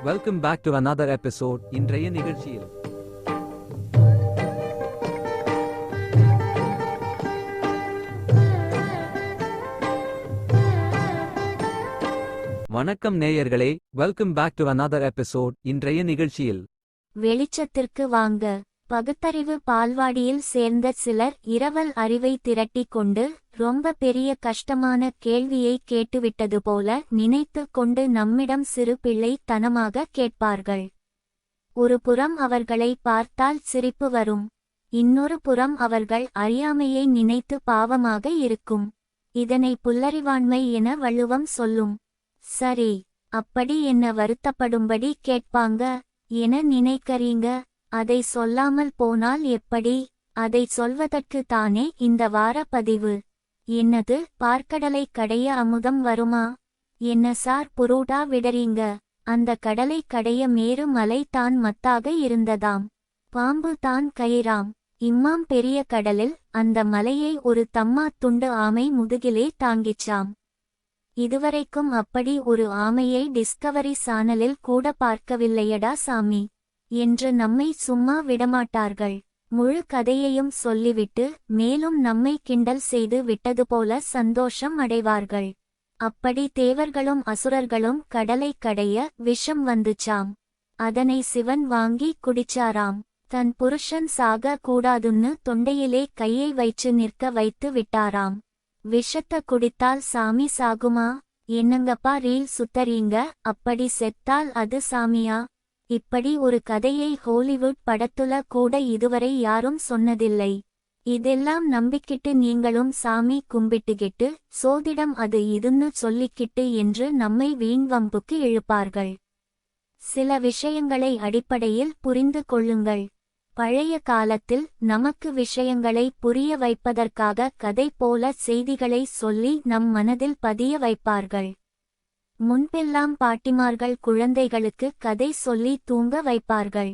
Welcome back to another episode. இன்றைய நிகழ்ச்சியில் வணக்கம் நேயர்களே, welcome back to another episode. இன்றைய நிகழ்ச்சியில் வெளிச்சத்திற்கு வாங்க. பகுத்தறிவு பால்வாடியில் சேர்ந்த சிலர் இரவல் அறிவை திரட்டிக் கொண்டு ரொம்ப பெரிய கஷ்டமான கேள்வியை கேட்டுவிட்டது போல நினைத்து கொண்டு நம்மிடம் சிறு பிள்ளை தனமாக கேட்பார்கள். ஒரு புறம் அவர்களை பார்த்தால் சிரிப்பு வரும், இன்னொரு புறம் அவர்கள் அறியாமையை நினைத்து பாவமாக இருக்கும். இதனை புல்லறிவாண்மை என வள்ளுவம் சொல்லும். சரி, அப்படி என்ன வருத்தப்படும்படி கேட்பாங்க என நினைக்கறீங்க? அதை சொல்லாமல் போனால் எப்படி? அதை சொல்வதற்கு தானே இந்த வார பதிவு. என்னது, பார்க்கடலை கடைய அமுதம் வருமா? என்ன சார் புரூடா விடறீங்க? அந்த கடலை கடைய மேரு மலை தான் மத்தாக இருந்ததாம், பாம்பு தான் கயிறாம். இம்மாம் பெரிய கடலில் அந்த மலையை ஒரு தம்மா துண்டு ஆமை முதுகிலே தாங்கிச்சாம். இதுவரைக்கும் அப்படி ஒரு ஆமையை டிஸ்கவரி சேனலில் கூட பார்க்கவில்லையடா சாமி என்று நம்மை சும்மா விடமாட்டார்கள். முழு கதையையும் சொல்லிவிட்டு மேலும் நம்மை கிண்டல் செய்து விட்டது போல சந்தோஷம் அடைவார்கள். அப்படி தேவர்களும் அசுரர்களும் கடலை கடைய விஷம் வந்துச்சாம். அதனை சிவன் வாங்கி குடிச்சாராம். தன் புருஷன் சாக கூடாதுன்னு தொண்டையிலே கையை வைச்சு நிற்க வைத்து விட்டாராம். விஷத்த குடித்தால் சாமி சாகுமா? என்னங்கப்பா ரீல் சுத்தறீங்க? அப்படி செத்தால் அது சாமியா? இப்படி ஒரு கதையை ஹாலிவுட் படத்துல கூட இதுவரை யாரும் சொன்னதில்லை. இதெல்லாம் நம்பிக்கிட்டு நீங்களும் சாமி கும்பிட்டுகிட்டு சோதிடம் அது இதுன்னு சொல்லிக்கிட்டு என்று நம்மை வீண்வம்புக்கு இழுப்பார்கள். சில விஷயங்களை அடிப்படையில் புரிந்து கொள்ளுங்கள். பழைய காலத்தில் நமக்கு விஷயங்களை புரிய வைப்பதற்காக கதை போல செய்திகளை சொல்லி நம் மனதில் பதிய வைப்பார்கள். முன்பெல்லாம் பாட்டிமார்கள் குழந்தைகளுக்கு கதை சொல்லி தூங்க வைப்பார்கள்.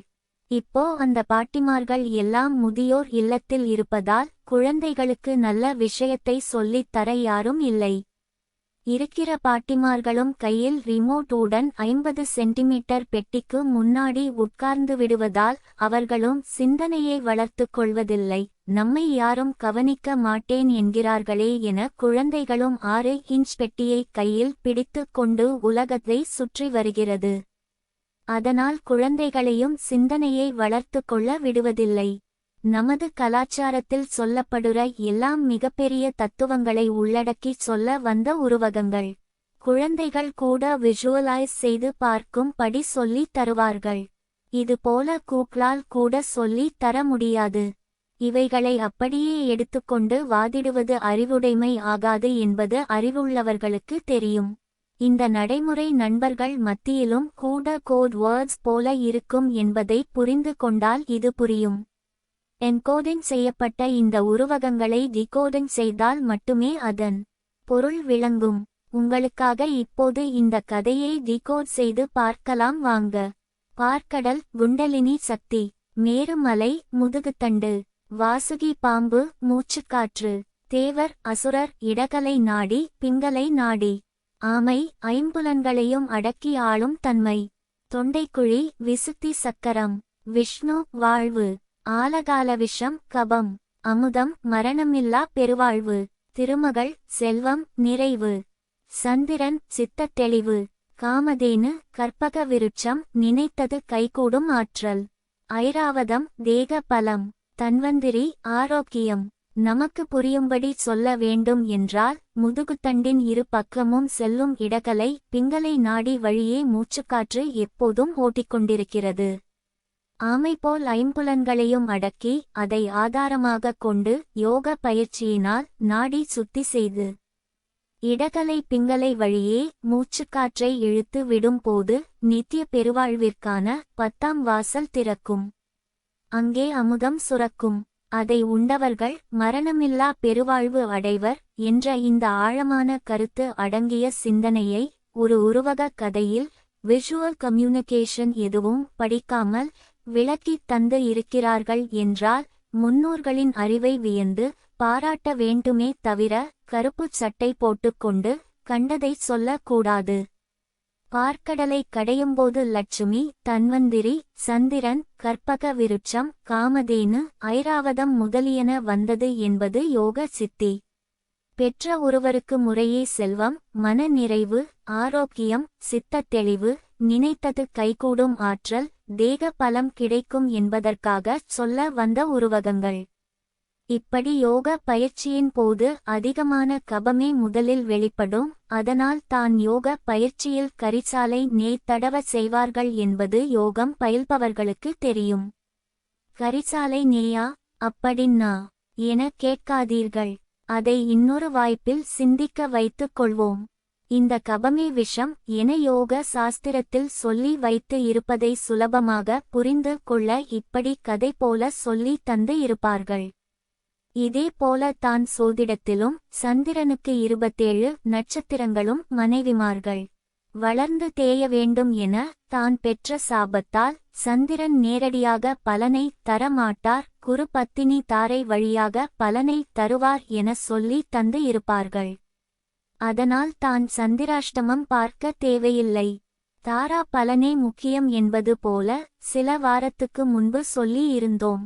இப்போ அந்த பாட்டிமார்கள் எல்லாம் முதியோர் இல்லத்தில் இருப்பதால் குழந்தைகளுக்கு நல்ல விஷயத்தை சொல்லித் தர யாரும் இல்லை. இருக்கிற பாட்டிமார்களும் கையில் ரிமோட் உடன் 50 சென்டிமீட்டர் பெட்டிக்கு முன்னாடி உட்கார்ந்து விடுவதால் அவர்களும் சிந்தனையை வளர்த்து கொள்வதில்லை. நம்மை யாரும் கவனிக்க மாட்டேன் என்கிறார்களே என குழந்தைகளும் 6 இன்ச் பெட்டியை கையில் பிடித்து கொண்டு உலகத்தை சுற்றி வருகிறது. அதனால் குழந்தைகளையும் சிந்தனையை வளர்த்து கொள்ள விடுவதில்லை. நமது கலாச்சாரத்தில் சொல்லப்படுற எல்லாம் மிகப்பெரிய தத்துவங்களை உள்ளடக்கி சொல்ல வந்த உருவகங்கள். குழந்தைகள் கூட விஷுவலைஸ் செய்து பார்க்கும் படி சொல்லி தருவார்கள். இது போல கூக்ளால் கூட சொல்லி தர முடியாது. இவைகளை அப்படியே எடுத்துக்கொண்டு வாதிடுவது அறிவுடைமை ஆகாது என்பது அறிவுள்ளவர்களுக்கு தெரியும். இந்த நடைமுறை நண்பர்கள் மத்தியிலும் கூட கோட் வேர்ட்ஸ் போல இருக்கும் என்பதை புரிந்து கொண்டால் இது புரியும். என்கோடிங் செய்யப்பட்ட இந்த உருவகங்களை டிகோடிங் செய்தால் மட்டுமே அதன் பொருள் விளங்கும். உங்களுக்காக இப்போது இந்த கதையை டிகோட் செய்து பார்க்கலாம் வாங்க. பார்க்கடல், குண்டலினி சக்தி, மேருமலை, முதுகுத்தண்டு, வாசுகி பாம்பு, மூச்சுக்காற்று, தேவர் அசுரர், இடகலை நாடி, பிங்களை நாடி, ஆமை, ஐம்புலன்களையும் அடக்கி ஆளும் தன்மை, தொண்டைக்குழி, விசுத்தி சக்கரம், விஷ்ணு, வாழ்வு, ஆலகால விஷம், கபம், அமுதம், மரணமில்லா பெருவாழ்வு, திருமகள், செல்வம், நிறைவு, சந்திரன், சித்தத் தெளிவு, காமதேனு, கற்பக விருட்சம், நினைத்தது கைகூடும் ஆற்றல், ஐராவதம், தேக பலம், தன்வந்திரி, ஆரோக்கியம். நமக்கு புரியும்படி சொல்ல வேண்டும் என்றால் முதுகுத்தண்டின் இரு பக்கமும் செல்லும் இடகலை, பிங்களை நாடி வழியே மூச்சுக்காற்று எப்போதும் ஓட்டிக்கொண்டிருக்கிறது. ஆமை போல் ஐம்புலன்களையும் அடக்கி அதை ஆதாரமாக கொண்டு யோக பயிற்சியினால் நாடி சுத்தி செய்து இடகலை பிங்களை வழியே மூச்சுக்காற்றை இழுத்து விடும்போது நித்திய பெருவாழ்விற்கான 10ஆம் வாசல் திறக்கும். அங்கே அமுதம் சுரக்கும். அதை உண்டவர்கள் மரணமில்லா பெருவாழ்வு அடைவர் என்ற இந்த ஆழமான கருத்து அடங்கிய சிந்தனையை ஒரு உருவக கதையில் விஷுவல் கம்யூனிகேஷன் எதுவும் படிக்காமல் விளக்கித் தந்து இருக்கிறார்கள் என்றால் முன்னோர்களின் அறிவை வியந்து பாராட்ட வேண்டுமே தவிர கருப்புச் சட்டை போட்டுக்கொண்டு கண்டதைச் சொல்லக்கூடாது. பார்க்கடலை கடையும்போது லட்சுமி, தன்வந்திரி, சந்திரன், கற்பக விருட்சம், காமதேனு, ஐராவதம் முதலியன வந்தது என்பது யோக சித்தி. பெற்ற ஒருவருக்கு முறையே செல்வம், மன நிறைவு, ஆரோக்கியம், சித்தத் தெளிவு, நினைத்தது கைகூடும் ஆற்றல், தேக பலம் கிடைக்கும் என்பதற்காக சொல்ல வந்த உருவகங்கள். இப்படி யோக பயிற்சியின் போது அதிகமான கபமே முதலில் வெளிப்படும். அதனால் தான் யோக பயிற்சியில் கரிசாலை நெய் தடவ செய்வார்கள் என்பது யோகம் பயில்பவர்களுக்கு தெரியும். கரிசாலை நெய்யா அப்படின்னா என கேட்காதீர்கள். அதை இன்னொரு வாய்ப்பில் சிந்திக்க வைத்துக் கொள்வோம். இந்த கபமே விஷம் என யோக சாஸ்திரத்தில் சொல்லி வைத்து இருப்பதை சுலபமாக புரிந்து கொள்ள இப்படி கதை போல சொல்லி தந்து இருப்பார்கள். இதே போல தான் சோதிடத்திலும் சந்திரனுக்கு 27 நட்சத்திரங்களும் மனைவிமார்கள் வளர்ந்து தேய வேண்டும் என தான் பெற்ற சாபத்தால் சந்திரன் நேரடியாக பலனை தரமாட்டார், குரு பத்தினி தாரை வழியாக பலனை தருவார் என சொல்லி தந்து இருப்பார்கள். அதனால் தான் சந்திராஷ்டமம் பார்க்க தேவையில்லை, தாரா பலனே முக்கியம் என்பது போல சில வாரத்துக்கு முன்பு சொல்லி இருந்தோம்.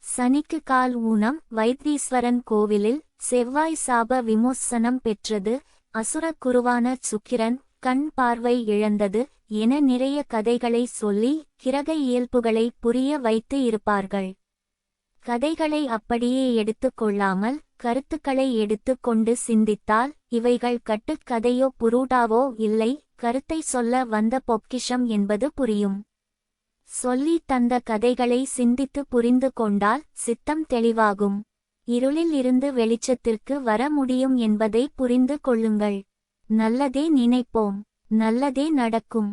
சனிக்கு கால் ஊனம் வைத்தீஸ்வரன் கோவிலில் செவ்வாய் சாப விமோசனம் பெற்றது, அசுர குருவான சுக்கிரன் கண் பார்வை இழந்தது என நிறைய கதைகளை சொல்லி கிரக இயல்புகளை புரிய வைத்து இருப்பார்கள். கதைகளை அப்படியே எடுத்துக்கொள்ளாமல் கருத்துக்களை எடுத்துக் கொண்டு சிந்தித்தால் இவைகள் கட்டுக்கதையோ புரூடாவோ இல்லை, கருத்தை சொல்ல வந்த பொக்கிஷம் என்பது புரியும். சொல்லி தந்த கதைகளை சிந்தித்து புரிந்து கொண்டால் சித்தம் தெளிவாகும். இருளில் இருந்து வெளிச்சத்திற்கு வர முடியும் என்பதை புரிந்து கொள்ளுங்கள். நல்லதே நினைப்போம், நல்லதே நடக்கும்.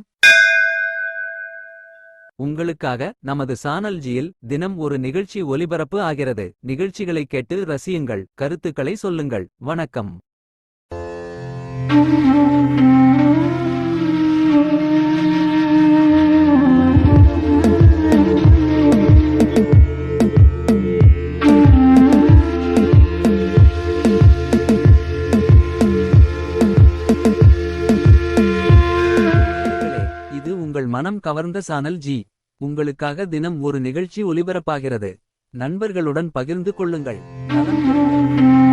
உங்களுக்காக நமது சானல்ஜியில் தினம் ஒரு நிகழ்ச்சி ஒலிபரப்பு ஆகிறது. நிகழ்ச்சிகளை கேட்டு ரசியுங்கள், கருத்துக்களை சொல்லுங்கள். வணக்கம். இது உங்கள் மனம் கவர்ந்த சானல் ஜி. உங்களுக்காக தினம் ஒரு நிகழ்ச்சி ஒலிபரப்பாகிறது. நண்பர்களுடன் பகிர்ந்து கொள்ளுங்கள். நலம் பெறுங்கள்.